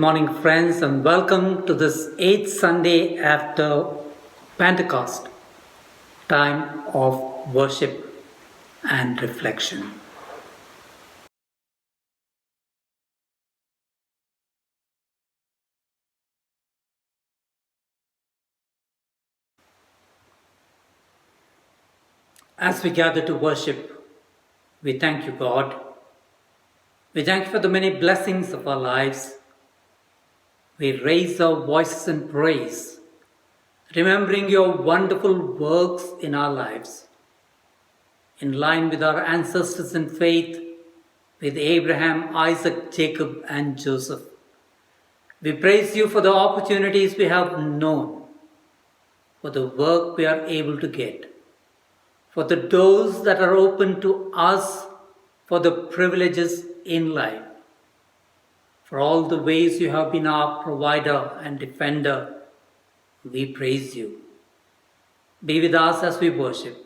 morning, friends, and welcome to this 8th Sunday after Pentecost time of worship and reflection. As we gather to worship, we thank you, God. We thank you for the many blessings of our lives. We raise our voices in praise, remembering your wonderful works in our lives. In line with our ancestors in faith, with Abraham, Isaac, Jacob, and Joseph. We praise you for the opportunities we have known, for the work we are able to get, for the doors that are open to us, for the privileges in life, for all the ways you have been our provider and defender. We praise you. Be with us as we worship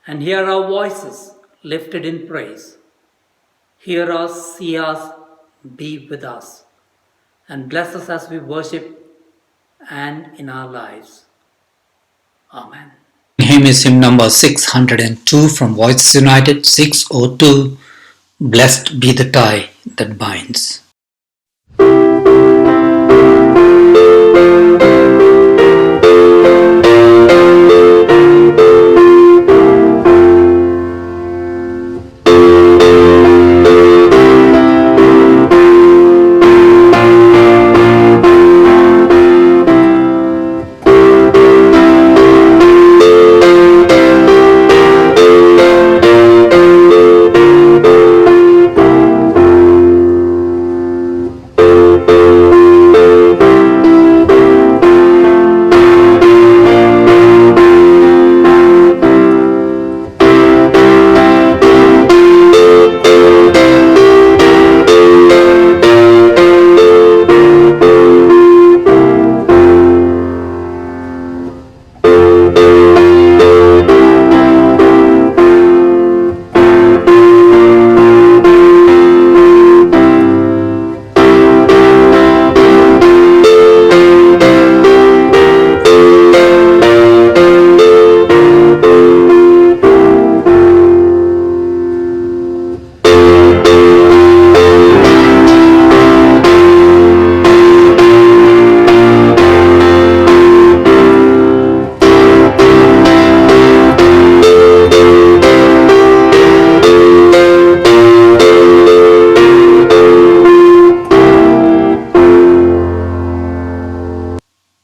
and hear our voices lifted in praise. Hear us, see us, be with us, and bless us as we worship and in our lives. Amen. Hymn is hymn number 602 from Voices United 602. Blessed be the tie that binds.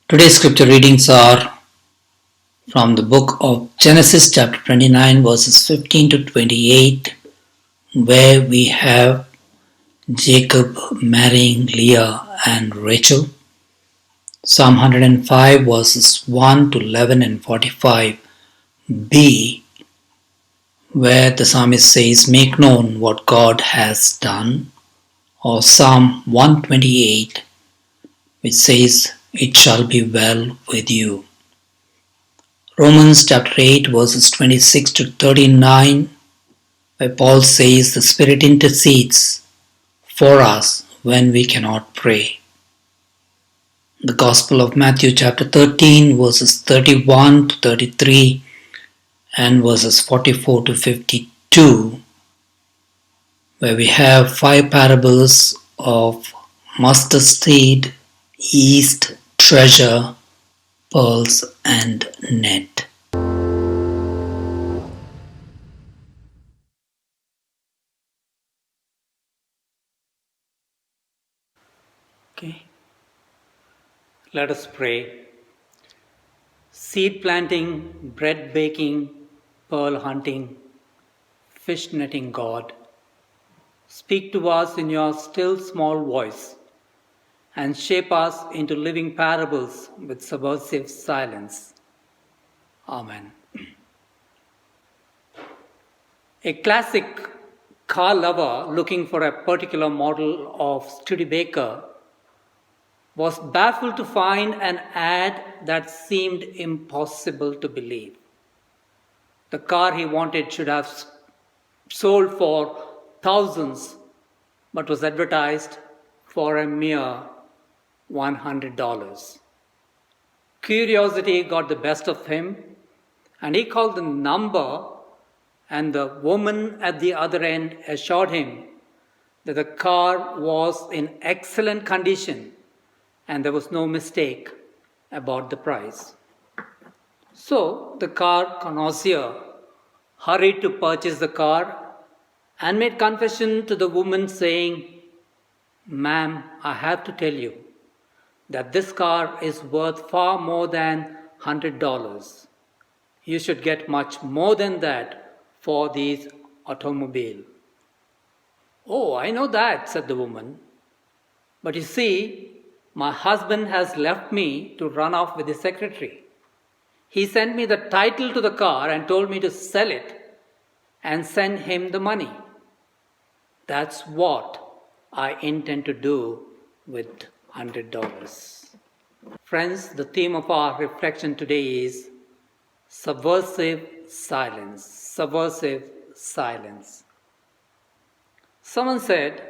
Today's scripture readings are from the book of Genesis chapter 29 verses 15 to 28, where we have Jacob marrying Leah and Rachel. Psalm 105 verses 1 to 11 and 45b, where the psalmist says, "Make known what God has done." Or Psalm 128, which says, "It shall be well with you." Romans chapter 8 verses 26 to 39, where Paul says the Spirit intercedes for us when we cannot pray. The Gospel of Matthew chapter 13 verses 31 to 33 and verses 44 to 52, where we have 5 parables of mustard seed, yeast, treasure, pearls, and net. Okay. Let us pray. Seed planting, bread baking, pearl hunting, fish netting God, speak to us in your still small voice and shape us into living parables with subversive silence. Amen. A classic car lover looking for a particular model of Studebaker was baffled to find an ad that seemed impossible to believe. The car he wanted should have sold for thousands, but was advertised for a mere $100. Curiosity got the best of him, and he called the number, and the woman at the other end assured him that the car was in excellent condition and there was no mistake about the price. So the car connoisseur hurried to purchase the car and made confession to the woman saying, "Ma'am, I have to tell you that this car is worth far more than $100. You should get much more than that for this automobile." "Oh, I know that," said the woman. "But you see, my husband has left me to run off with his secretary. He sent me the title to the car and told me to sell it and send him the money. That's what I intend to do with $100. Friends, the theme of our reflection today is subversive silence. Subversive silence. Someone said,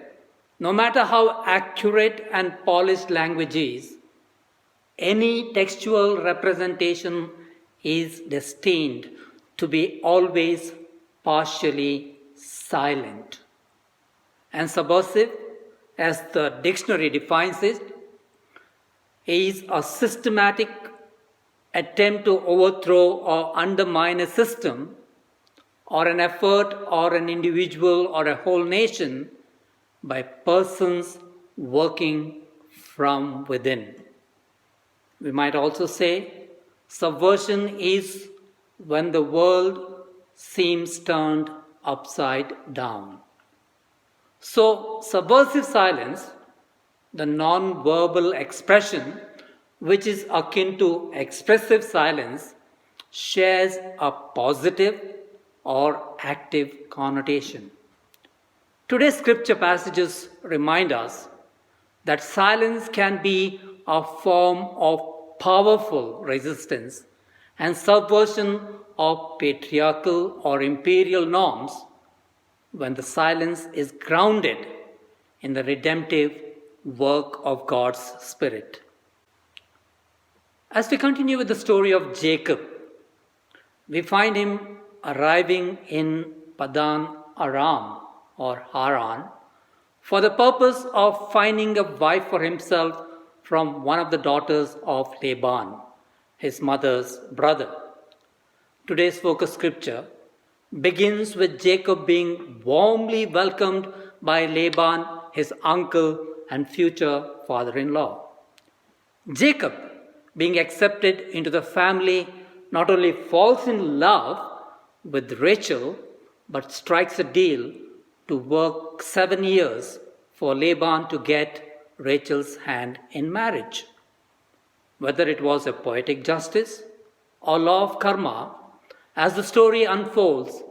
no matter how accurate and polished language is, any textual representation is destined to be always partially silent. And subversive, as the dictionary defines it, is a systematic attempt to overthrow or undermine a system or an effort or an individual or a whole nation by persons working from within. We might also say subversion is when the world seems turned upside down. So, subversive silence, the non-verbal expression which is akin to expressive silence, shares a positive or active connotation. Today's scripture passages remind us that silence can be a form of powerful resistance and subversion of patriarchal or imperial norms when the silence is grounded in the redemptive work of God's Spirit. As we continue with the story of Jacob, we find him arriving in Padan Aram or Haran for the purpose of finding a wife for himself from one of the daughters of Laban, his mother's brother. Today's focus scripture begins with Jacob being warmly welcomed by Laban, his uncle and future father-in-law. Jacob, being accepted into the family, not only falls in love with Rachel, but strikes a deal to work 7 years for Laban to get Rachel's hand in marriage. Whether it was a poetic justice or law of karma, as the story unfolds,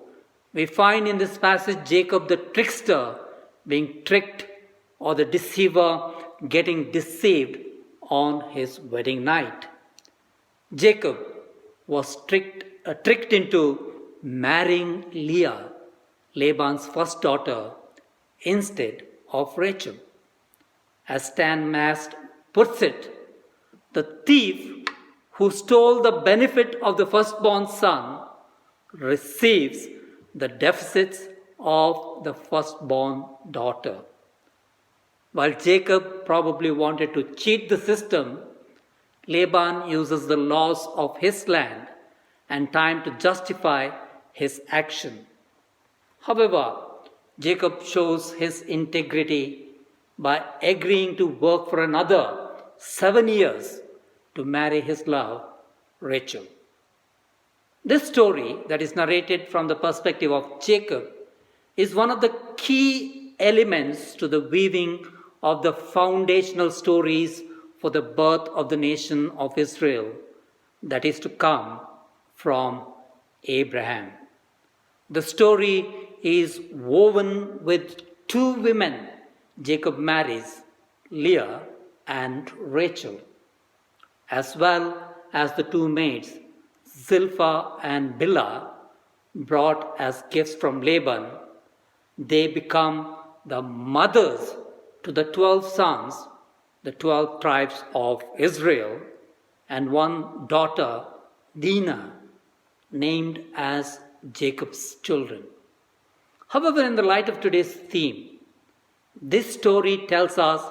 we find in this passage Jacob the trickster being tricked or the deceiver getting deceived on his wedding night. Jacob was tricked into marrying Leah, Laban's first daughter, instead of Rachel. As Stan Mast puts it, the thief who stole the benefit of the firstborn son receives the deficits of the firstborn daughter. While Jacob probably wanted to cheat the system, Laban uses the laws of his land and time to justify his action. However, Jacob shows his integrity by agreeing to work for another 7 years to marry his love, Rachel. This story that is narrated from the perspective of Jacob is one of the key elements to the weaving of the foundational stories for the birth of the nation of Israel that is to come from Abraham. The story is woven with 2 women Jacob marries, Leah and Rachel, as well as the 2 maids, Zilpah and Bilhah, brought as gifts from Laban. They become the mothers to the 12 sons the 12 tribes of Israel, and one daughter, Dinah, named as Jacob's children. However, in the light of today's theme, this story tells us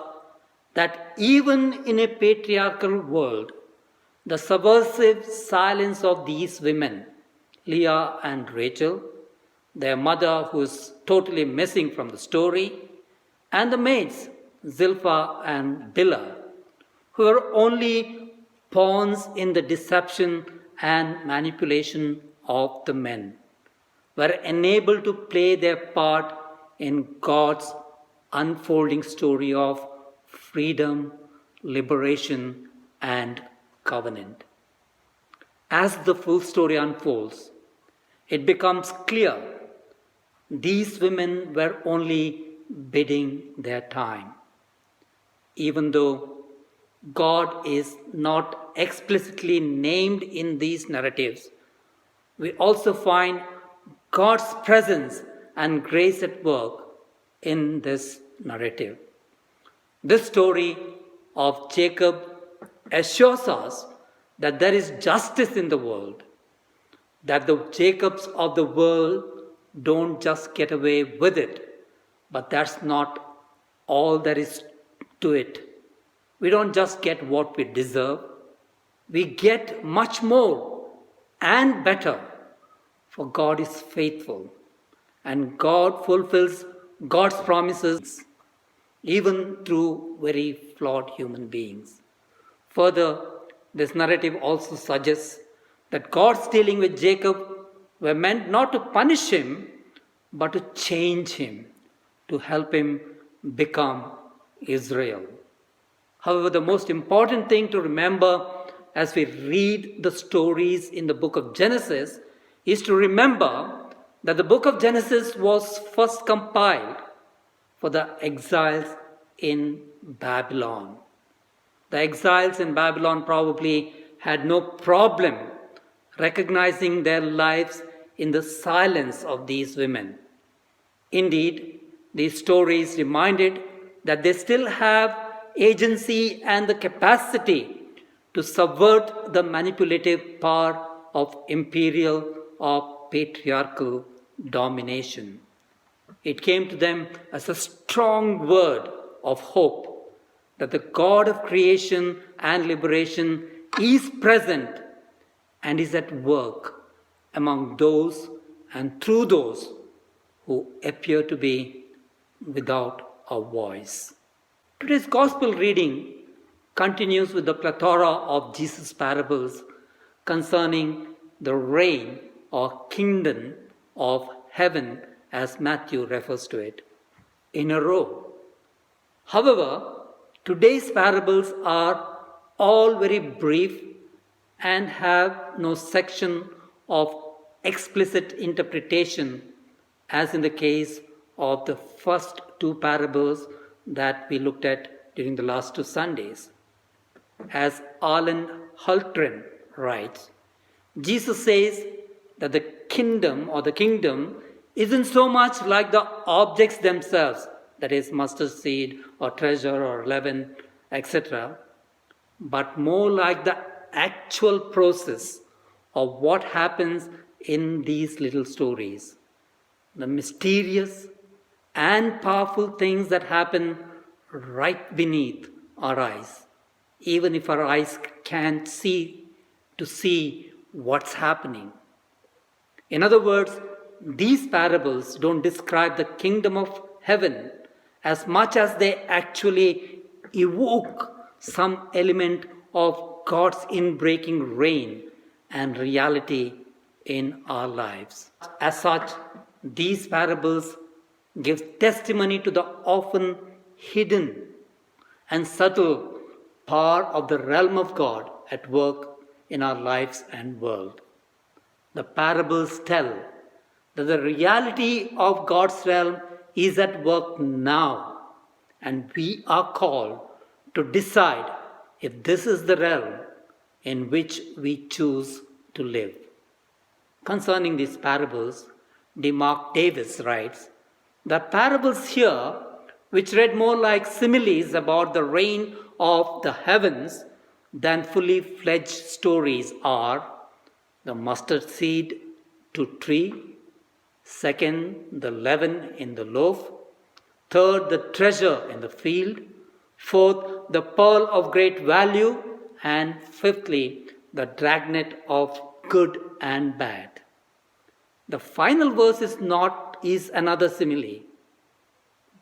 that even in a patriarchal world, the subversive silence of these women, Leah and Rachel, their mother who is totally missing from the story, and the maids, Zilpah and Bilhah, who are only pawns in the deception and manipulation of the men, were enabled to play their part in God's unfolding story of freedom, liberation, and covenant. As the full story unfolds, it becomes clear these women were only biding their time. Even though God is not explicitly named in these narratives, we also find God's presence and grace at work in this narrative. This story of Jacob assures us that there is justice in the world, that the Jacobs of the world don't just get away with it, but that's not all there is to it. We don't just get what we deserve, we get much more and better, for God is faithful and God fulfills God's promises even through very flawed human beings. Further, this narrative also suggests that God's dealing with Jacob were meant not to punish him, but to change him, to help him become Israel. However, the most important thing to remember as we read the stories in the book of Genesis is to remember that the book of Genesis was first compiled for the exiles in Babylon. The exiles in Babylon probably had no problem recognizing their lives in the silence of these women. Indeed, these stories reminded that they still have agency and the capacity to subvert the manipulative power of imperial or patriarchal domination. It came to them as a strong word of hope that the God of creation and liberation is present and is at work among those and through those who appear to be without a voice. Today's gospel reading continues with the plethora of Jesus' parables concerning the reign or kingdom of heaven, as Matthew refers to it, in a row. However, today's parables are all very brief and have no section of explicit interpretation, as in the case of the first two parables that we looked at during the last 2 Sundays. As Alan Hultgren writes, Jesus says that the kingdom isn't so much like the objects themselves, that is mustard seed or treasure or leaven, etc., but more like the actual process of what happens in these little stories. The mysterious and powerful things that happen right beneath our eyes, even if our eyes can't see what's happening. In other words, these parables don't describe the kingdom of heaven as much as they actually evoke some element of God's inbreaking reign and reality in our lives. As such, these parables give testimony to the often hidden and subtle power of the realm of God at work in our lives and world. The parables tell that the reality of God's realm is at work now, and we are called to decide if this is the realm in which we choose to live. Concerning these parables, D. Mark Davis writes, the parables here which read more like similes about the reign of the heavens than fully fledged stories, are the mustard seed to tree, second, the leaven in the loaf, third, the treasure in the field, fourth, the pearl of great value, and fifthly, the dragnet of good and bad. The final verse is another simile,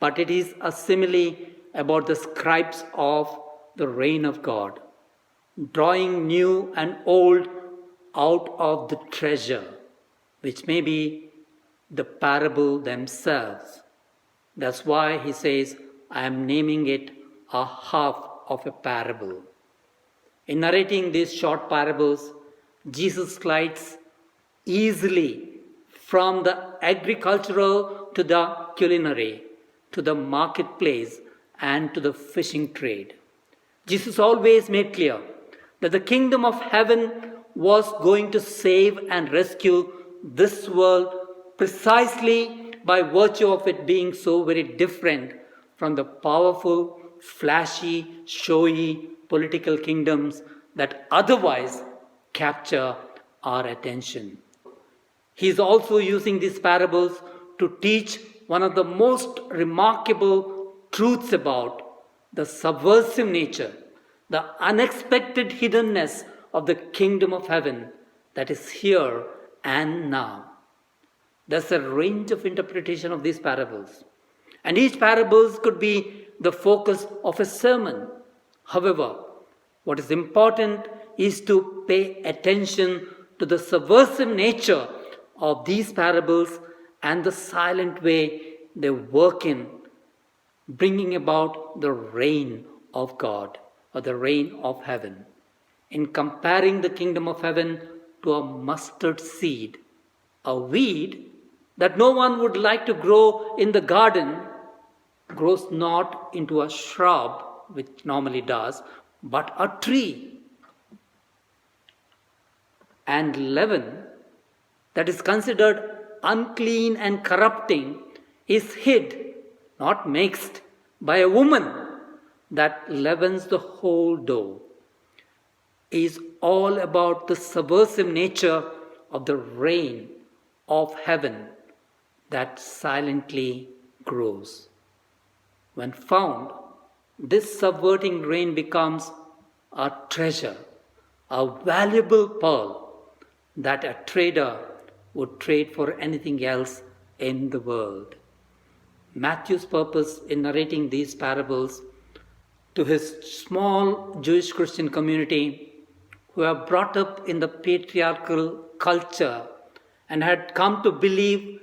but it is a simile about the scribes of the reign of God, drawing new and old out of the treasure, which may be the parable themselves. That's why he says, I am naming it a half of a parable. In narrating these short parables, Jesus glides easily from the agricultural to the culinary, to the marketplace, and to the fishing trade. Jesus always made clear that the kingdom of heaven was going to save and rescue this world precisely by virtue of it being so very different from the powerful, flashy, showy political kingdoms that otherwise capture our attention. He is also using these parables to teach one of the most remarkable truths about the subversive nature, the unexpected hiddenness of the kingdom of heaven that is here and now. There's a range of interpretation of these parables, and each parable could be the focus of a sermon. However, what is important is to pay attention to the subversive nature of these parables and the silent way they work in bringing about the reign of God or the reign of heaven. In comparing the kingdom of heaven to a mustard seed, a weed that no one would like to grow in the garden, grows not into a shrub, which normally does, but a tree. And leaven, that is considered unclean and corrupting, is hid, not mixed, by a woman that leavens the whole dough. Is all about the subversive nature of the reign of heaven that silently grows. When found, this subverting reign becomes a treasure, a valuable pearl that a trader would trade for anything else in the world. Matthew's purpose in narrating these parables to his small Jewish Christian community who are brought up in the patriarchal culture and had come to believe,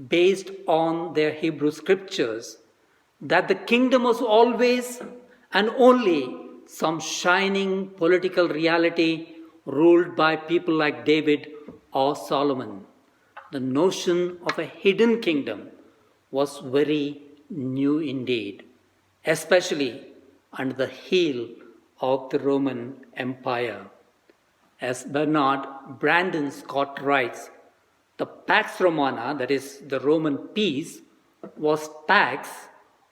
based on their Hebrew scriptures, that the kingdom was always and only some shining political reality ruled by people like David or Solomon. The notion of a hidden kingdom was very new indeed, especially under the heel of the Roman Empire. As Bernard Brandon Scott writes, the Pax Romana, that is the Roman peace, was pax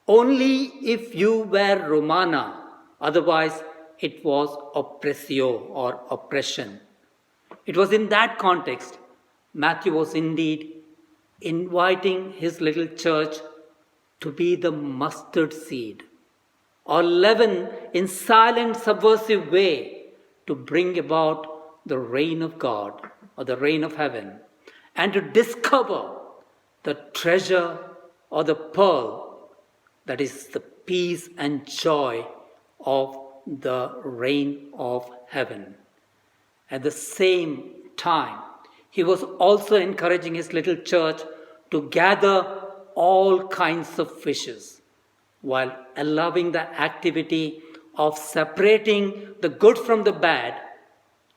only if you were Romana, otherwise it was oppressio or oppression. It was in that context Matthew was indeed inviting his little church to be the mustard seed or leaven in silent subversive way to bring about the reign of God or the reign of heaven and to discover the treasure or the pearl that is the peace and joy of the reign of heaven. At the same time, he was also encouraging his little church to gather all kinds of fishes while allowing the activity of separating the good from the bad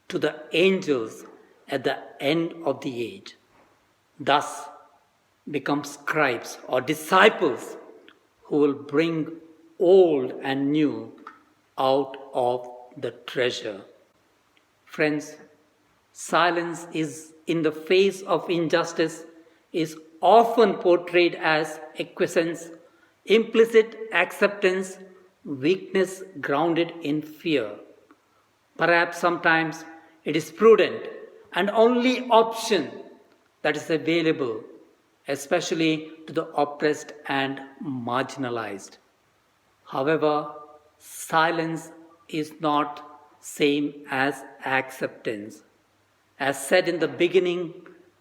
to the angels at the end of the age. Thus become scribes or disciples who will bring old and new out of the treasure. Friends, silence is in the face of injustice is often portrayed as acquiescence, implicit acceptance, weakness grounded in fear. Perhaps sometimes it is prudent and only option that is available, especially to the oppressed and marginalized. However, silence is not same as acceptance. As said in the beginning,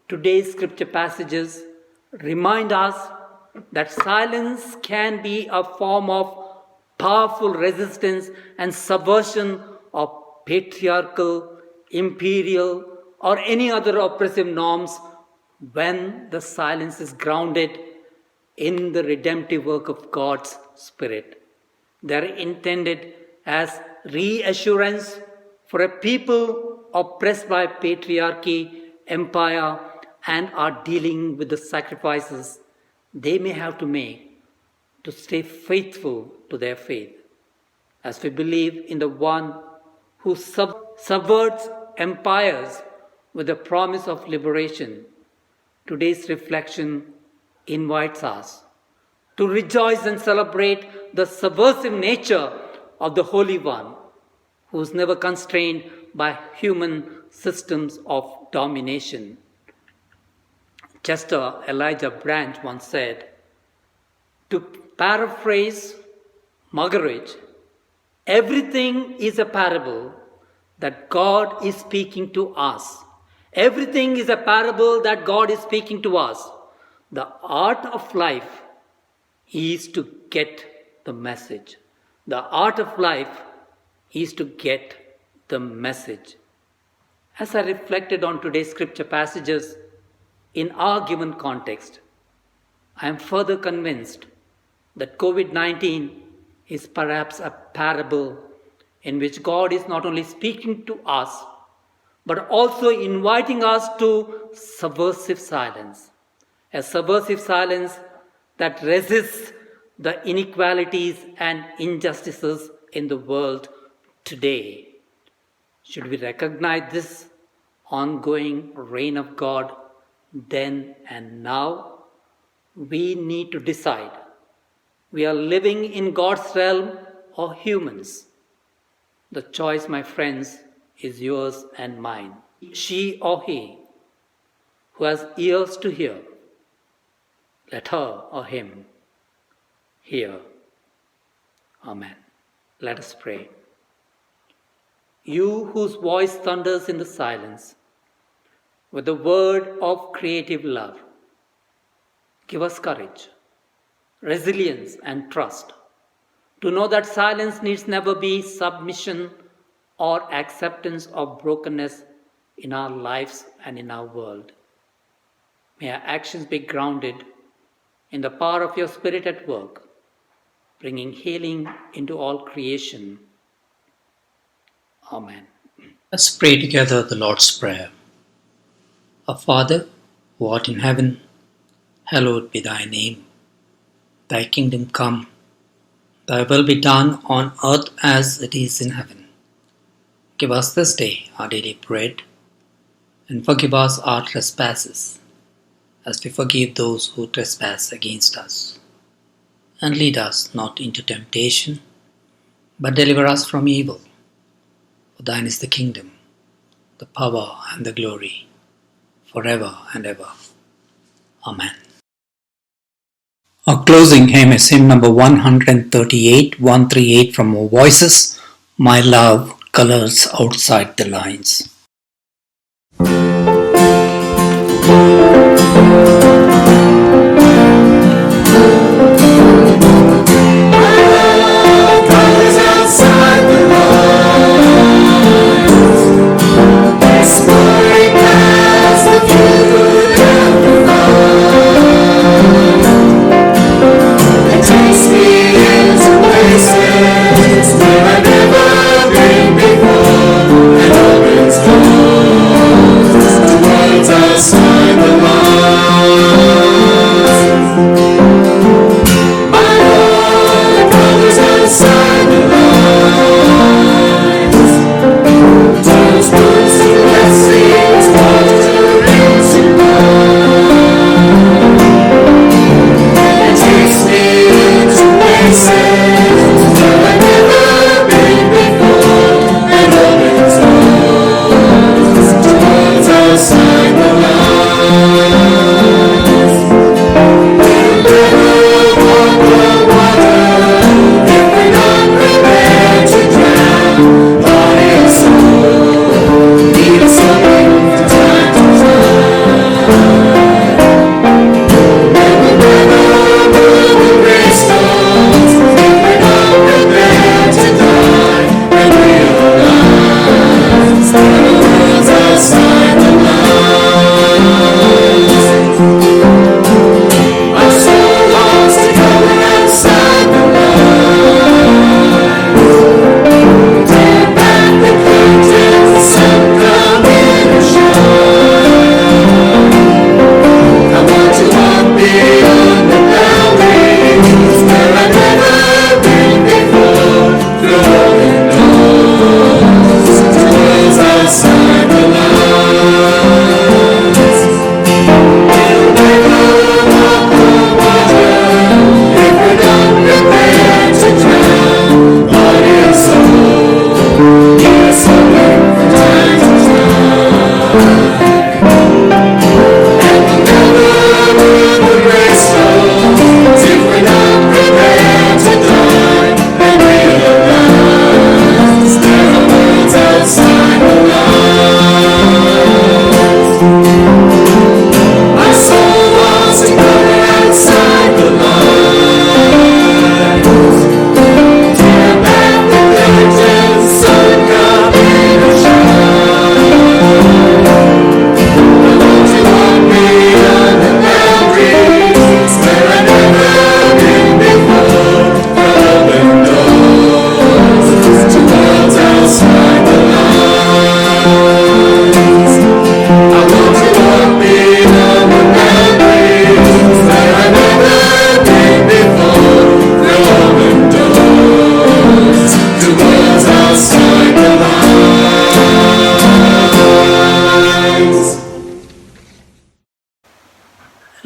today's scripture passages remind us that silence can be a form of powerful resistance and subversion of patriarchal, imperial, or any other oppressive norms when the silence is grounded in the redemptive work of God's Spirit. They are intended as reassurance for a people oppressed by patriarchy, empire, and are dealing with the sacrifices they may have to make to stay faithful to their faith. As we believe in the one who subverts empires with the promise of liberation, today's reflection invites us to rejoice and celebrate the subversive nature of the Holy One, who is never constrained by human systems of domination. Chester Elijah Branch once said, to paraphrase Muggeridge, everything is a parable that God is speaking to us. Everything is a parable that God is speaking to us. The art of life is to get the message. The art of life is to get the message. As I reflected on today's scripture passages in our given context, I am further convinced that COVID-19 is perhaps a parable in which God is not only speaking to us, but also inviting us to subversive silence. A subversive silence that resists the inequalities and injustices in the world today. Should we recognize this ongoing reign of God then and now? We need to decide. We are living in God's realm or humans. The choice, my friends, is yours and mine. She or he who has ears to hear, let her or him hear. Amen. Let us pray. You whose voice thunders in the silence with the word of creative love, give us courage, resilience, and trust to know that silence needs never be submission or acceptance of brokenness in our lives and in our world. May our actions be grounded in the power of your Spirit at work, bringing healing into all creation. Amen. Let's pray together the Lord's Prayer. Our Father, who art in heaven, hallowed be thy name. Thy kingdom come, thy will be done on earth as it is in heaven. Give us this day our daily bread, and forgive us our trespasses, as we forgive those who trespass against us. And lead us not into temptation, but deliver us from evil. For thine is the kingdom, the power, and the glory, forever and ever. Amen. Our closing hymn is hymn number 138 from More Voices, My Love Colors Outside the Lines. Never been before, and opens doors.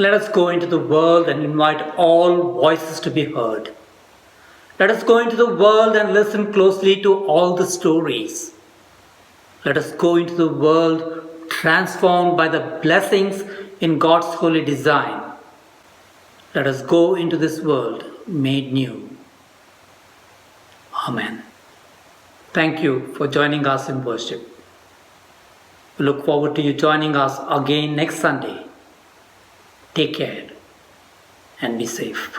Let us go into the world and invite all voices to be heard. Let us go into the world and listen closely to all the stories. Let us go into the world transformed by the blessings in God's holy design. Let us go into this world made new. Amen. Thank you for joining us in worship. We look forward to you joining us again next Sunday. Take care and be safe.